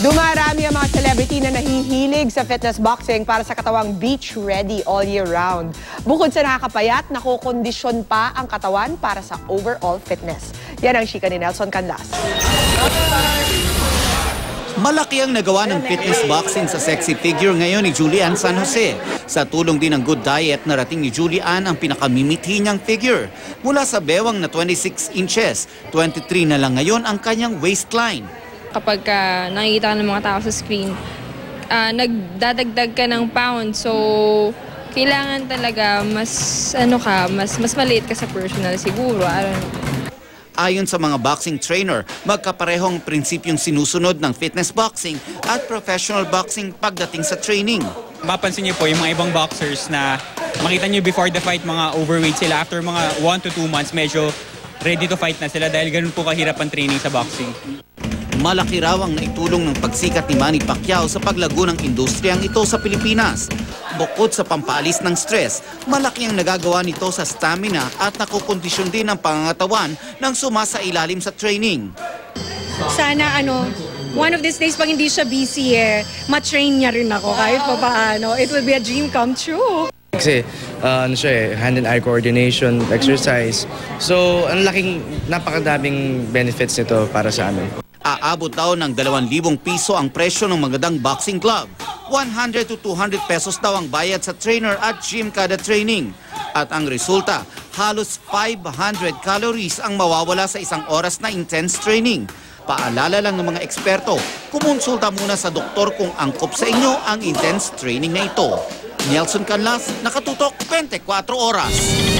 Dumarami ang mga celebrity na nahihilig sa fitness boxing para sa katawang beach ready all year round. Bukod sa nakakapayat, nakokondisyon pa ang katawan para sa overall fitness. Yan ang chika ni Nelson Canlas. Malaki ang nagawa ng fitness boxing sa sexy figure ngayon ni Julian San Jose. Sa tulong din ng good diet, narating ni Julian ang pinakamimithi niyang figure. Mula sa bewang na 26 inches, 23 na lang ngayon ang kanyang waistline. Kapag nakikita ka ng mga tao sa screen, nagdadagdag ka ng pound. So, kailangan talaga mas maliit ka sa personal siguro. Ayon sa mga boxing trainer, magkaparehong prinsipyong sinusunod ng fitness boxing at professional boxing pagdating sa training. Mapansin niyo po yung mga ibang boxers na makita niyo before the fight mga overweight sila. After mga 1 to 2 months, medyo ready to fight na sila dahil ganun po kahirap ang training sa boxing. Malaki raw ang naitulong ng pagsikat ni Manny Pacquiao sa paglago ng industriyang ito sa Pilipinas. Bukod sa pampaalis ng stress, malaki ang nagagawa nito sa stamina at nakukondisyon din ang pangangatawan ng sumasailalim sa training. Sana one of these days pag hindi siya busy ma-train niya rin ako kahit pa paano. It will be a dream come true. Kasi hand and eye coordination, exercise. So, napakadaming benefits nito para sa amin. Aabot daw ng 2,000 piso ang presyo ng magandang boxing glove. 100 to 200 pesos daw ang bayad sa trainer at gym kada training. At ang resulta, halos 500 calories ang mawawala sa isang oras na intense training. Paalala lang ng mga eksperto, kumonsulta muna sa doktor kung angkop sa inyo ang intense training na ito. Nelson Canlas, Nakatutok, 24 Oras.